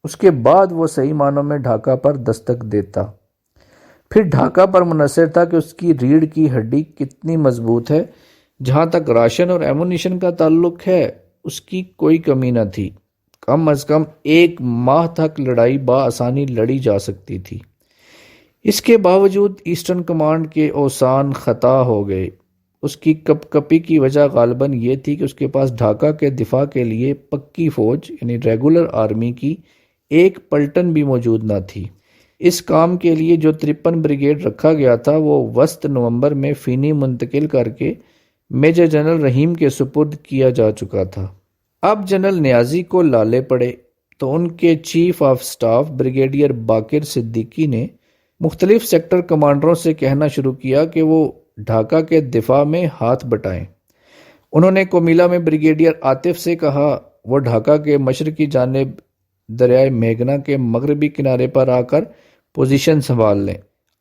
اس کے بعد وہ صحیح معنوں میں ڈھاکہ پر دستک دیتا۔ پھر ڈھاکہ پر منحصر تھا کہ اس کی ریڑھ کی ہڈی کتنی مضبوط ہے۔ جہاں تک راشن اور ایمونیشن کا تعلق ہے اس کی کوئی کمی نہ تھی۔ کم از کم 1 ماہ تک لڑائی بآسانی لڑی جا سکتی تھی۔ اس کے باوجود ایسٹرن کمانڈ کے اوسان خطا ہو گئے۔ اس کی کپ کپی کی وجہ غالباً یہ تھی کہ اس کے پاس ڈھاکہ کے دفاع کے لیے پکی فوج یعنی ریگولر آرمی کی ایک پلٹن بھی موجود نہ تھی۔ اس کام کے لیے جو 53 بریگیڈ رکھا گیا تھا وہ وسط نومبر میں فینی منتقل کر کے میجر جنرل رحیم کے سپرد کیا جا چکا تھا۔ اب جنرل نیازی کو لالے پڑے تو ان کے chief of staff brigadier Baqir Siddiqui نے مختلف سیکٹر کمانڈروں سے کہنا شروع کیا کہ وہ ڈھاکہ کے دفاع میں ہاتھ بٹائیں۔ انہوں نے کومیلا میں بریگیڈیئر عاطف سے کہا وہ ڈھاکہ کے مشرقی جانب دریائے میگنا کے مغربی کنارے پر آ کر پوزیشن سنبھال لیں۔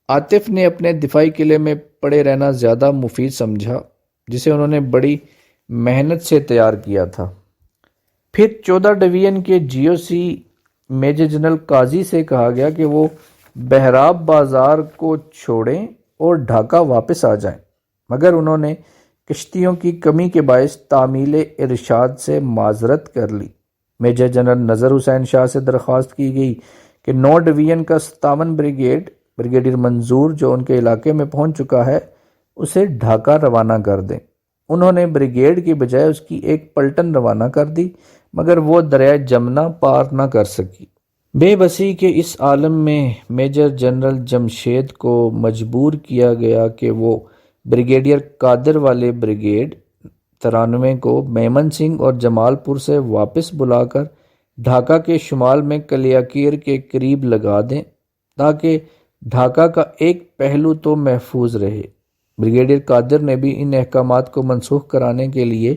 عاطف نے اپنے دفاعی قلعے میں پڑے رہنا زیادہ مفید سمجھا، جسے انہوں نے بڑی محنت سے تیار کیا تھا۔ پھر 14 ڈویژن کے جی او سی میجر جنرل قاضی سے کہا گیا کہ وہ بہراب بازار کو چھوڑیں اور ڈھاکہ واپس آ جائیں، مگر انہوں نے کشتیوں کی کمی کے باعث تعمیل ارشاد سے معذرت کر لی۔ میجر جنرل نذر حسین شاہ سے درخواست کی گئی کہ 9 ڈویژن کا 57 بریگیڈیئر منظور جو ان کے علاقے میں پہنچ چکا ہے اسے ڈھاکہ روانہ کر دیں۔ انہوں نے بریگیڈ کی بجائے اس کی ایک پلٹن روانہ کر دی، مگر وہ دریائے جمنا پار نہ کر سکی۔ بے بسی کے اس عالم میں میجر جنرل جمشید کو مجبور کیا گیا کہ وہ بریگیڈیئر قادر والے بریگیڈ 93 کو میمن سنگھ اور جمال پور سے واپس بلا کر ڈھاکہ کے شمال میں کلیاکیر کے قریب لگا دیں تاکہ ڈھاکہ کا ایک پہلو تو محفوظ رہے۔ بریگیڈیئر قادر نے بھی ان احکامات کو منسوخ کرانے کے لیے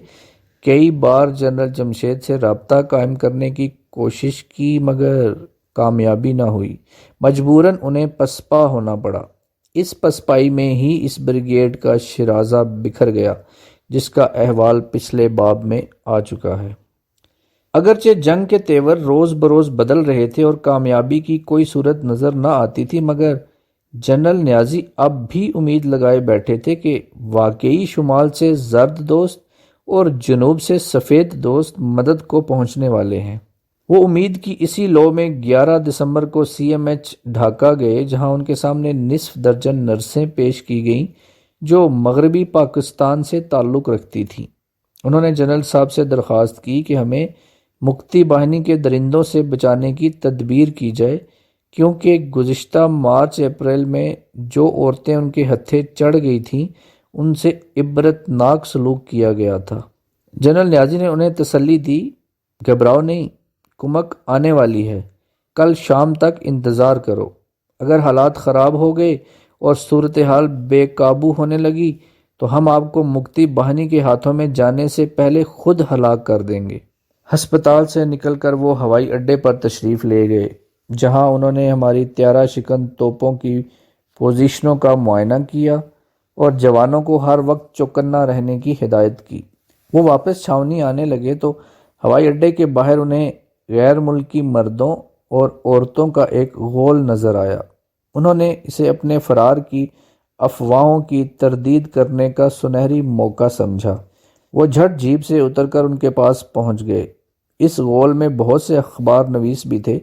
کئی بار جنرل جمشید سے رابطہ قائم کرنے کی کوشش کی، مگر کامیابی نہ ہوئی۔ مجبوراً انہیں پسپا ہونا پڑا۔ اس پسپائی میں ہی اس بریگیڈ کا شیرازہ بکھر گیا، جس کا احوال پچھلے باب میں آ چکا ہے۔ اگرچہ جنگ کے تیور روز بروز بدل رہے تھے اور کامیابی کی کوئی صورت نظر نہ آتی تھی، مگر جنرل نیازی اب بھی امید لگائے بیٹھے تھے کہ واقعی شمال سے زرد دوست اور جنوب سے سفید دوست مدد کو پہنچنے والے ہیں۔ وہ امید کی اسی لو میں 11 دسمبر کو سی ایم ایچ ڈھاکہ گئے، جہاں ان کے سامنے نصف درجن نرسیں پیش کی گئیں جو مغربی پاکستان سے تعلق رکھتی تھیں۔ انہوں نے جنرل صاحب سے درخواست کی کہ ہمیں مکتی باہنی کے درندوں سے بچانے کی تدبیر کی جائے، کیونکہ گزشتہ مارچ اپریل میں جو عورتیں ان کے ہتھے چڑھ گئی تھیں ان سے عبرت ناک سلوک کیا گیا تھا۔ جنرل نیازی نے انہیں تسلی دی، گھبراؤ نہیں، کمک آنے والی ہے، کل شام تک انتظار کرو۔ اگر حالات خراب ہو گئے اور صورتحال بے قابو ہونے لگی تو ہم آپ کو مکتی باہنی کے ہاتھوں میں جانے سے پہلے خود ہلاک کر دیں گے۔ ہسپتال سے نکل کر وہ ہوائی اڈے پر تشریف لے گئے، جہاں انہوں نے ہماری طیارہ شکن توپوں کی پوزیشنوں کا معائنہ کیا اور جوانوں کو ہر وقت چوکنا رہنے کی ہدایت کی۔ وہ واپس چھاؤنی آنے لگے تو ہوائی اڈے کے باہر انہیں غیر ملکی مردوں اور عورتوں کا ایک غول نظر آیا۔ انہوں نے اسے اپنے فرار کی افواہوں کی تردید کرنے کا سنہری موقع سمجھا۔ وہ جھٹ جیپ سے اتر کر ان کے پاس پہنچ گئے۔ اس غول میں بہت سے اخبار نویس بھی تھے،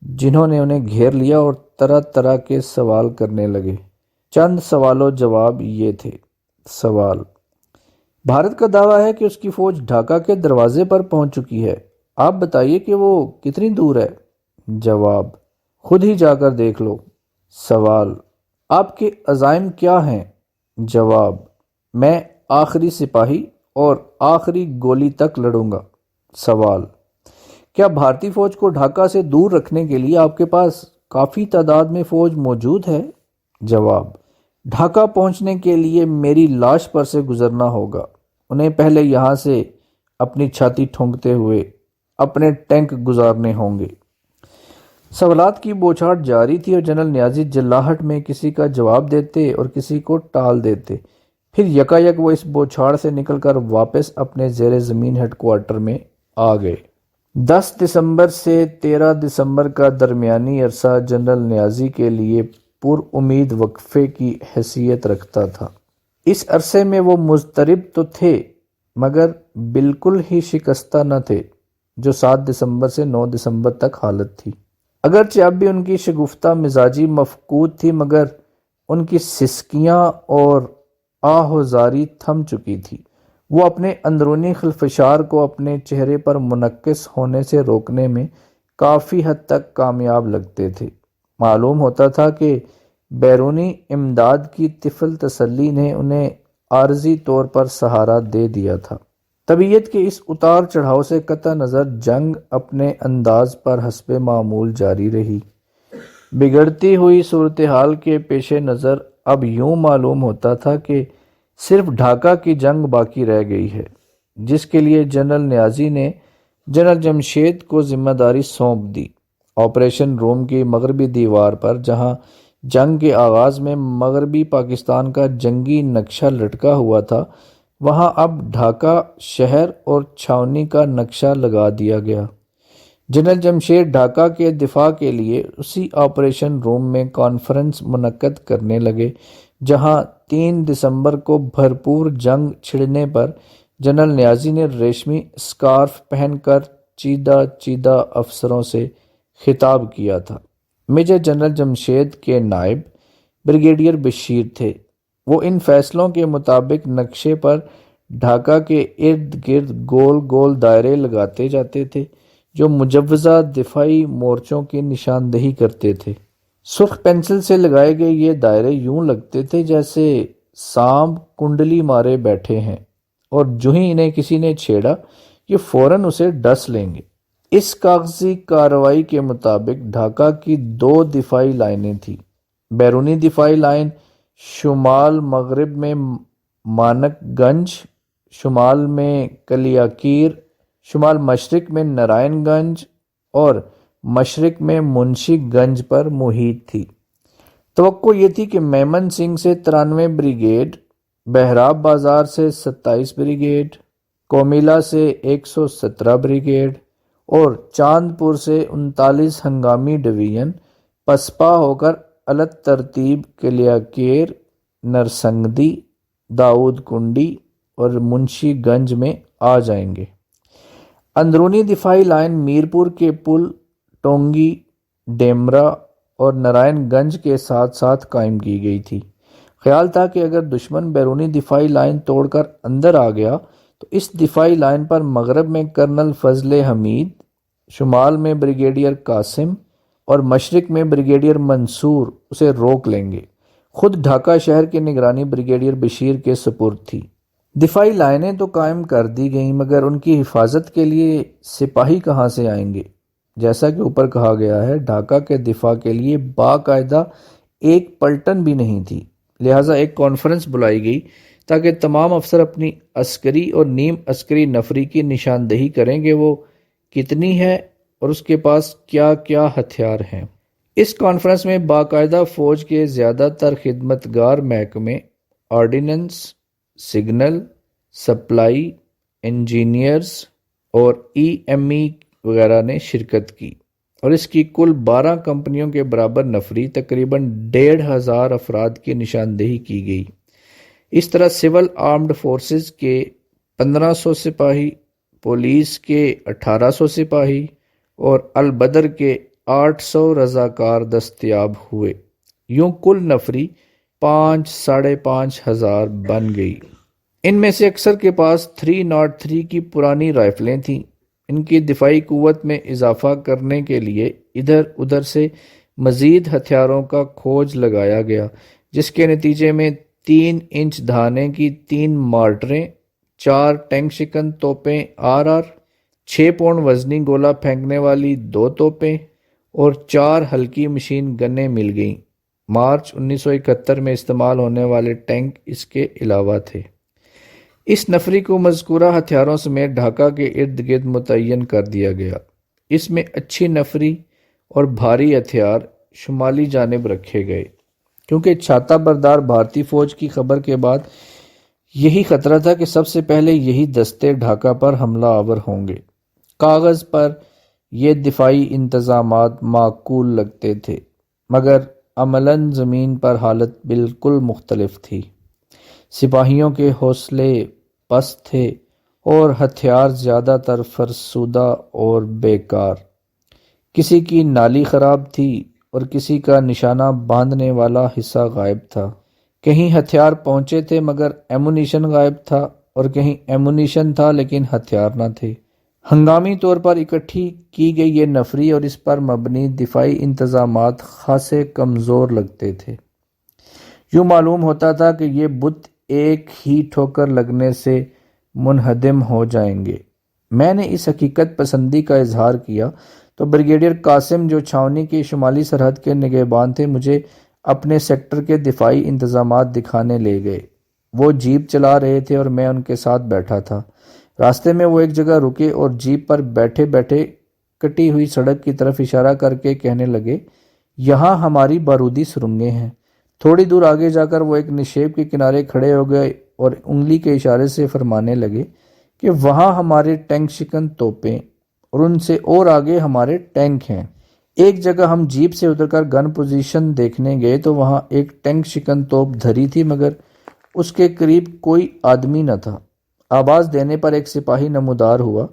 جنہوں نے انہیں گھیر لیا اور طرح طرح کے سوال کرنے لگے۔ چند سوال و جواب یہ تھے۔ سوال: بھارت کا دعویٰ ہے کہ اس کی فوج ڈھاکہ کے دروازے پر پہنچ چکی ہے، آپ بتائیے کہ وہ کتنی دور ہے؟ جواب: خود ہی جا کر دیکھ لو۔ سوال: آپ کے عزائم کیا ہیں؟ جواب: میں آخری سپاہی اور آخری گولی تک لڑوں گا۔ سوال: کیا بھارتی فوج کو ڈھاکہ سے دور رکھنے کے لیے آپ کے پاس کافی تعداد میں فوج موجود ہے؟ جواب: ڈھاکہ پہنچنے کے لیے میری لاش پر سے گزرنا ہوگا، انہیں پہلے یہاں سے اپنی چھاتی ٹھونکتے ہوئے اپنے ٹینک گزارنے ہوں گے۔ سوالات کی بوچھاڑ جاری تھی اور جنرل نیازی جلاہٹ میں کسی کا جواب دیتے اور کسی کو ٹال دیتے، پھر یکایک وہ اس بوچھاڑ سے نکل کر واپس اپنے زیر زمین ہیڈ کوارٹر میں آ گئے۔ 10 دسمبر سے 13 دسمبر کا درمیانی عرصہ جنرل نیازی کے لیے پر امید وقفے کی حیثیت رکھتا تھا۔ اس عرصے میں وہ مضطرب تو تھے مگر بالکل ہی شکستہ نہ تھے، جو 7 دسمبر سے 9 دسمبر تک حالت تھی۔ اگرچہ اب بھی ان کی شگفتہ مزاجی مفقود تھی، مگر ان کی سسکیاں اور آہوزاری تھم چکی تھی۔ وہ اپنے اندرونی خلفشار کو اپنے چہرے پر منعکس ہونے سے روکنے میں کافی حد تک کامیاب لگتے تھے، معلوم ہوتا تھا کہ بیرونی امداد کی طفل تسلی نے انہیں عارضی طور پر سہارا دے دیا تھا۔ طبیعت کے اس اتار چڑھاؤ سے قطع نظر جنگ اپنے انداز پر حسب معمول جاری رہی۔ بگڑتی ہوئی صورتحال کے پیش نظر اب یوں معلوم ہوتا تھا کہ صرف ڈھاکہ کی جنگ باقی رہ گئی ہے، جس کے لیے جنرل نیازی نے جنرل جمشید کو ذمہ داری سونپ دی۔ آپریشن روم کی مغربی دیوار پر، جہاں جنگ کے آغاز میں مغربی پاکستان کا جنگی نقشہ لٹکا ہوا تھا، وہاں اب ڈھاکہ شہر اور چھاؤنی کا نقشہ لگا دیا گیا۔ جنرل جمشید ڈھاکہ کے دفاع کے لیے اسی آپریشن روم میں کانفرنس منعقد کرنے لگے، جہاں 3 دسمبر کو بھرپور جنگ چھڑنے پر جنرل نیازی نے ریشمی اسکارف پہن کر چیدہ چیدہ افسروں سے خطاب کیا تھا۔ میجر جنرل جمشید کے نائب بریگیڈیئر بشیر تھے۔ وہ ان فیصلوں کے مطابق نقشے پر ڈھاکہ کے ارد گرد گول گول دائرے لگاتے جاتے تھے، جو مجوزہ دفاعی مورچوں کی نشاندہی کرتے تھے۔ سرخ پینسل سے لگائے گئے یہ دائرے یوں لگتے تھے جیسے سانپ کنڈلی مارے بیٹھے ہیں، اور جو ہی انہیں کسی نے چھیڑا یہ فوراً اسے ڈس لیں گے۔ اس کاغذی کارروائی کے مطابق ڈھاکہ کی 2 دفاعی لائنیں تھیں۔ بیرونی دفاعی لائن شمال مغرب میں مانک گنج، شمال میں کلیاکیر، شمال مشرق میں نارائن گنج اور مشرق میں منشی گنج پر محیط تھی۔ توقع یہ تھی کہ میمن سنگھ سے 93 بریگیڈ، بہراب بازار سے 27 بریگیڈ، کومیلا سے 117 بریگیڈ اور چاندپور سے 39 ہنگامی ڈویژن پسپا ہو کر الگ ترتیب کلیاکیر، نرسنگدی، داؤد کنڈی اور منشی گنج میں آ جائیں گے۔ اندرونی دفاعی لائن میرپور کے پل، ٹونگی، ڈیمرا اور نارائن گنج کے ساتھ ساتھ قائم کی گئی تھی۔ خیال تھا کہ اگر دشمن بیرونی دفاعی لائن توڑ کر اندر آ گیا تو اس دفاعی لائن پر مغرب میں کرنل فضل حمید، شمال میں بریگیڈیئر قاسم اور مشرق میں بریگیڈیئر منصور اسے روک لیں گے۔ خود ڈھاکہ شہر کی نگرانی بریگیڈیئر بشیر کے سپرد تھی۔ دفاعی لائنیں تو قائم کر دی گئیں، مگر ان کی حفاظت کے لیے سپاہی کہاں سے آئیں گے؟ جیسا کہ اوپر کہا گیا ہے، ڈھاکہ کے دفاع کے لیے باقاعدہ ایک پلٹن بھی نہیں تھی، لہٰذا ایک کانفرنس بلائی گئی تاکہ تمام افسر اپنی عسکری اور نیم عسکری نفری کی نشاندہی کریں کہ وہ کتنی ہے اور اس کے پاس کیا کیا ہتھیار ہیں۔ اس کانفرنس میں باقاعدہ فوج کے زیادہ تر خدمتگار محکمے، آرڈیننس، سگنل، سپلائی، انجینئرز اور ای وغیرہ نے شرکت کی، اور اس کی کل 12 کمپنیوں کے برابر نفری، تقریباً 1500 افراد کی نشاندہی کی گئی۔ اس طرح سول آرمڈ فورسز کے 1500 سپاہی، پولیس کے 1800 سپاہی اور البدر کے 800 رضاکار دستیاب ہوئے۔ یوں کل نفری 5,500 ہزار بن گئی۔ ان میں سے اکثر کے پاس 303 کی پرانی رائفلیں تھیں۔ ان کی دفاعی قوت میں اضافہ کرنے کے لیے ادھر ادھر سے مزید ہتھیاروں کا کھوج لگایا گیا، جس کے نتیجے میں 3 انچ دھانے کی 3 مارٹریں، 4 ٹینک شکن توپیں RR، 6 پاؤنڈ وزنی گولہ پھینکنے والی 2 توپیں اور 4 ہلکی مشین گنیں مل گئیں۔ مارچ 1971 میں استعمال ہونے والے ٹینک اس کے علاوہ تھے۔ اس نفری کو مذکورہ ہتھیاروں سمیت ڈھاکہ کے ارد گرد متعین کر دیا گیا۔ اس میں اچھی نفری اور بھاری ہتھیار شمالی جانب رکھے گئے، کیونکہ چھاتہ بردار بھارتی فوج کی خبر کے بعد یہی خطرہ تھا کہ سب سے پہلے یہی دستے ڈھاکہ پر حملہ آور ہوں گے۔ کاغذ پر یہ دفاعی انتظامات معقول لگتے تھے، مگر عملاً زمین پر حالت بالکل مختلف تھی۔ سپاہیوں کے حوصلے پست تھے اور ہتھیار زیادہ تر فرسودہ اور بیکار۔ کسی کی نالی خراب تھی اور کسی کا نشانہ باندھنے والا حصہ غائب تھا۔ کہیں ہتھیار پہنچے تھے مگر ایمونیشن غائب تھا، اور کہیں ایمونیشن تھا لیکن ہتھیار نہ تھے۔ ہنگامی طور پر اکٹھی کی گئی یہ نفری اور اس پر مبنی دفاعی انتظامات خاصے کمزور لگتے تھے۔ یوں معلوم ہوتا تھا کہ یہ بت ایک ہی ٹھوکر لگنے سے منہدم ہو جائیں گے۔ میں نے اس حقیقت پسندی کا اظہار کیا تو بریگیڈیئر قاسم، جو چھاؤنی کی شمالی سرحد کے نگہبان تھے، مجھے اپنے سیکٹر کے دفاعی انتظامات دکھانے لے گئے۔ وہ جیپ چلا رہے تھے اور میں ان کے ساتھ بیٹھا تھا۔ راستے میں وہ ایک جگہ رکے اور جیپ پر بیٹھے بیٹھے کٹی ہوئی سڑک کی طرف اشارہ کر کے کہنے لگے، یہاں ہماری بارودی سرنگیں ہیں۔ تھوڑی دور آگے جا کر وہ ایک نشیب کے کنارے کھڑے ہو گئے اور انگلی کے اشارے سے فرمانے لگے کہ وہاں ہمارے ٹینک شکن توپیں اور ان سے اور آگے ہمارے ٹینک ہیں۔ ایک جگہ ہم جیپ سے اتر کر گن پوزیشن دیکھنے گئے تو وہاں ایک ٹینک شکن توپ دھری تھی، مگر اس کے قریب کوئی آدمی نہ تھا۔ آواز دینے پر ایک سپاہی نمودار ہوا۔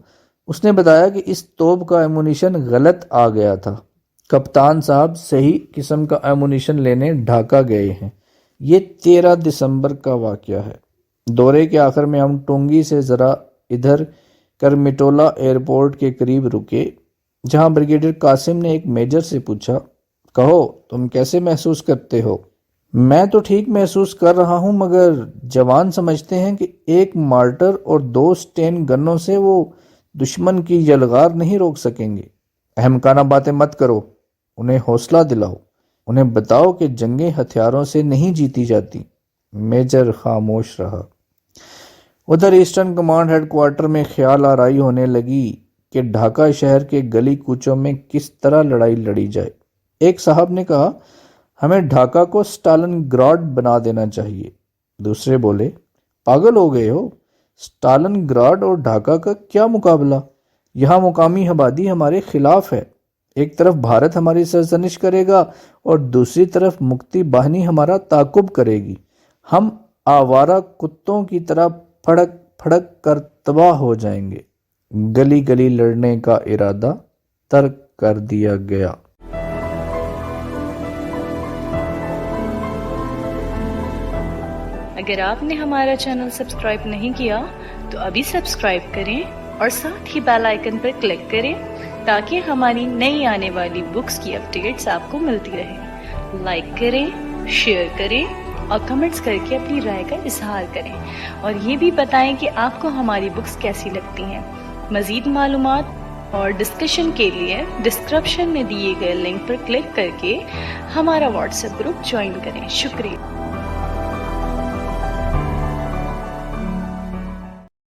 اس نے بتایا کہ اس توپ کا ایمونیشن غلط آ گیا تھا۔ کپتان صاحب صحیح قسم کا ایمونیشن لینے ڈھاکہ گئے ہیں۔ یہ 13 دسمبر کا واقعہ ہے۔ دورے کے آخر میں ہم ٹونگی سے ذرا ادھر کرمیٹولا ایئرپورٹ کے قریب رکے، جہاں بریگیڈیئر قاسم نے ایک میجر سے پوچھا، کہو تم کیسے محسوس کرتے ہو؟ میں تو ٹھیک محسوس کر رہا ہوں، مگر جوان سمجھتے ہیں کہ ایک مارٹر اور 2 سٹین گنوں سے وہ دشمن کی یلغار نہیں روک سکیں گے۔ احمقانہ باتیں مت کرو، انہیں حوصلہ دلاؤ، انہیں بتاؤ کہ جنگیں ہتھیاروں سے نہیں جیتی جاتی۔ میجر خاموش رہا۔ ادھر ایسٹرن کمانڈ ہیڈ کوارٹر میں خیال آرائی ہونے لگی کہ ڈھاکہ شہر کے گلی کوچوں میں کس طرح لڑائی لڑی جائے۔ ایک صاحب نے کہا، ہمیں ڈھاکہ کو سٹالن گراڈ بنا دینا چاہیے۔ دوسرے بولے، پاگل ہو گئے ہو، سٹالن گراڈ اور ڈھاکہ کا کیا مقابلہ؟ یہاں مقامی آبادی ہمارے خلاف ہے۔ ایک طرف بھارت ہماری سرزنش کرے گا اور دوسری طرف مکتی باہنی ہمارا تعاقب کرے گی۔ ہم آوارہ کتوں کی طرح پھڑک پھڑک کر تباہ ہو جائیں گے۔ گلی گلی لڑنے کا ارادہ ترک کر دیا گیا۔
اگر آپ نے ہمارا چینل سبسکرائب نہیں کیا تو ابھی سبسکرائب کریں اور ساتھ ہی بیل آئیکن پر کلک کریں تاکہ ہماری نئی آنے والی بکس کی اپڈیٹس آپ کو ملتی رہیں۔ لائک کریں، شیئر کریں اور کمنٹس کر کے اپنی رائے کا اظہار کریں، اور یہ بھی بتائیں کہ آپ کو ہماری بکس کیسی لگتی ہیں۔ مزید معلومات اور ڈسکشن کے لیے ڈسکرپشن میں دیے گئے لنک پر کلک کر کے ہمارا واٹس ایپ گروپ جوائن کریں۔ شکریہ۔